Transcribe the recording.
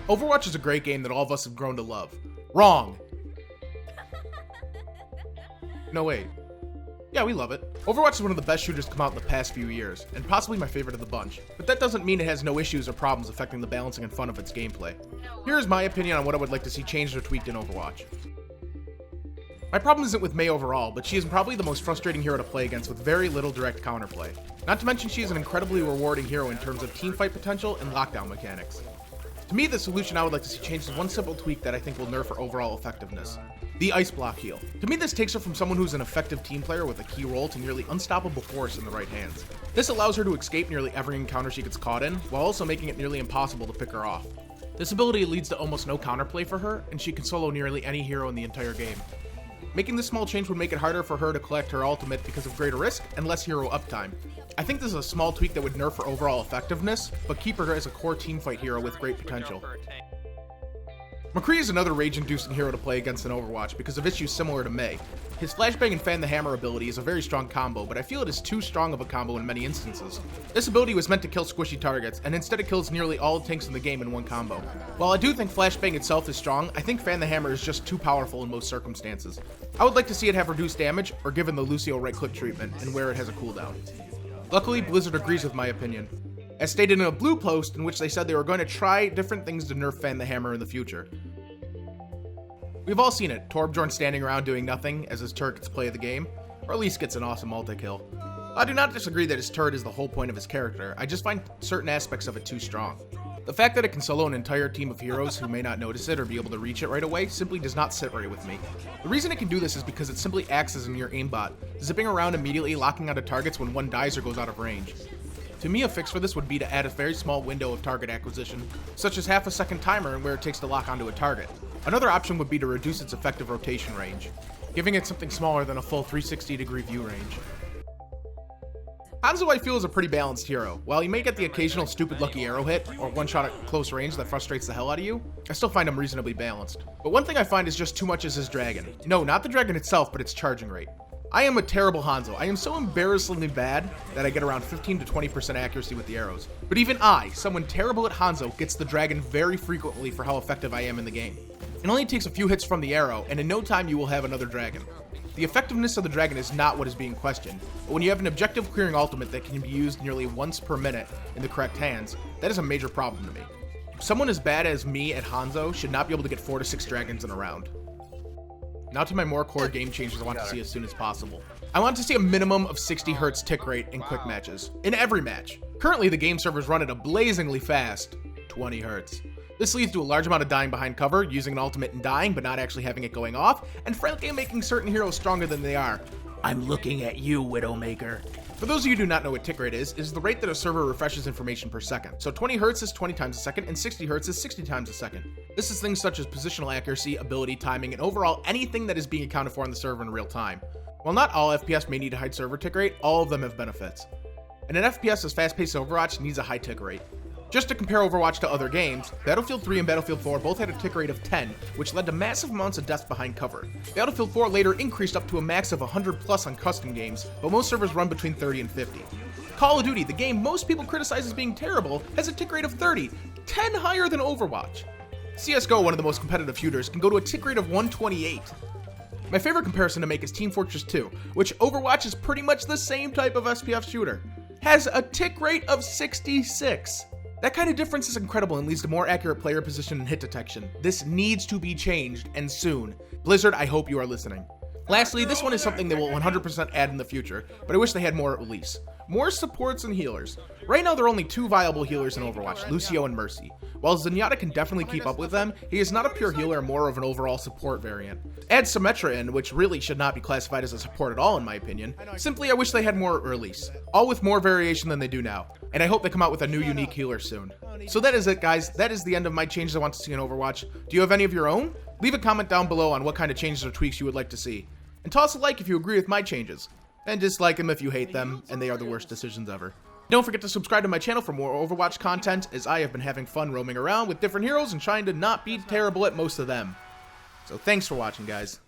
Overwatch is a great game that all of us have grown to love. Wrong. No, wait. Yeah, we love it. Overwatch is one of the best shooters to come out in the past few years, and possibly my favorite of the bunch. But that doesn't mean it has no issues or problems affecting the balancing and fun of its gameplay. Here is my opinion on what I would like to see changed or tweaked in Overwatch. My problem isn't with Mei overall, but she is probably the most frustrating hero to play against with very little direct counterplay. Not to mention she is an incredibly rewarding hero in terms of teamfight potential and lockdown mechanics. To me, the solution I would like to see changed is one simple tweak that I think will nerf her overall effectiveness. The Ice Block heal. To me, this takes her from someone who's an effective team player with a key role to nearly unstoppable force in the right hands. This allows her to escape nearly every encounter she gets caught in, while also making it nearly impossible to pick her off. This ability leads to almost no counterplay for her, and she can solo nearly any hero in the entire game. Making this small change would make it harder for her to collect her ultimate because of greater risk and less hero uptime. I think this is a small tweak that would nerf her overall effectiveness, but keep her as a core teamfight hero with great potential. McCree is another rage-inducing hero to play against in Overwatch because of issues similar to Mei. His flashbang and fan the hammer ability is a very strong combo, but I feel it is too strong of a combo in many instances. This ability was meant to kill squishy targets, and instead it kills nearly all tanks in the game in one combo. While I do think flashbang itself is strong, I think fan the hammer is just too powerful in most circumstances. I would like to see it have reduced damage, or given the Lucio right-click treatment, and where it has a cooldown. Luckily, Blizzard agrees with my opinion, as stated in a blue post in which they said they were going to try different things to nerf fan the hammer in the future. We've all seen it, Torbjorn standing around doing nothing as his turret gets play of the game, or at least gets an awesome multi-kill. I do not disagree that his turret is the whole point of his character, I just find certain aspects of it too strong. The fact that it can solo an entire team of heroes who may not notice it or be able to reach it right away simply does not sit right with me. The reason it can do this is because it simply acts as a near aimbot, zipping around immediately locking onto targets when one dies or goes out of range. To me, a fix for this would be to add a very small window of target acquisition, such as half a second timer and where it takes to lock onto a target. Another option would be to reduce its effective rotation range, giving it something smaller than a full 360-degree view range. Hanzo I feel is a pretty balanced hero. While he may get the occasional stupid lucky arrow hit, or one shot at close range that frustrates the hell out of you, I still find him reasonably balanced. But one thing I find is just too much is his dragon. No, not the dragon itself, but its charging rate. I am a terrible Hanzo. I am so embarrassingly bad that I get around 15 to 20% accuracy with the arrows. But even I, someone terrible at Hanzo, gets the dragon very frequently for how effective I am in the game. It only takes a few hits from the arrow, and in no time you will have another dragon. The effectiveness of the dragon is not what is being questioned, but when you have an objective clearing ultimate that can be used nearly once per minute in the correct hands, that is a major problem to me. Someone as bad as me at Hanzo should not be able to get 4 to 6 dragons in a round. Now to my more core game changes I want to see as soon as possible. I want to see a minimum of 60 Hz tick rate in quick matches, in every match. Currently the game servers run at a blazingly fast 20 Hz. This leads to a large amount of dying behind cover, using an ultimate and dying but not actually having it going off, and frankly making certain heroes stronger than they are. I'm looking at you, Widowmaker. For those of you who do not know what tick rate is the rate that a server refreshes information per second. So 20 Hz is 20 times a second, and 60 Hz is 60 times a second. This is things such as positional accuracy, ability, timing, and overall anything that is being accounted for on the server in real time. While not all FPS may need a high server tick rate, all of them have benefits. And an FPS as fast-paced as Overwatch needs a high tick rate. Just to compare Overwatch to other games, Battlefield 3 and Battlefield 4 both had a tick rate of 10, which led to massive amounts of deaths behind cover. Battlefield 4 later increased up to a max of 100 plus on custom games, but most servers run between 30 and 50. Call of Duty, the game most people criticize as being terrible, has a tick rate of 30, 10 higher than Overwatch. CSGO, one of the most competitive shooters, can go to a tick rate of 128. My favorite comparison to make is Team Fortress 2, which Overwatch is pretty much the same type of SPF shooter, has a tick rate of 66. That kind of difference is incredible and leads to more accurate player position and hit detection. This needs to be changed, and soon. Blizzard, I hope you are listening. Lastly, this one is something they will 100% add in the future, but I wish they had more at release. More supports and healers. Right now there are only 2 viable healers in Overwatch, Lucio and Mercy. While Zenyatta can definitely keep up with them, he is not a pure healer and more of an overall support variant. Add Symmetra in, which really should not be classified as a support at all in my opinion. Simply I wish they had more at release. All with more variation than they do now. And I hope they come out with a new unique healer soon. So that is it guys, that is the end of my changes I want to see in Overwatch. Do you have any of your own? Leave a comment down below on what kind of changes or tweaks you would like to see. And toss a like if you agree with my changes. And dislike them if you hate them, and they are the worst decisions ever. Don't forget to subscribe to my channel for more Overwatch content, as I have been having fun roaming around with different heroes and trying to not be terrible at most of them. So thanks for watching, guys.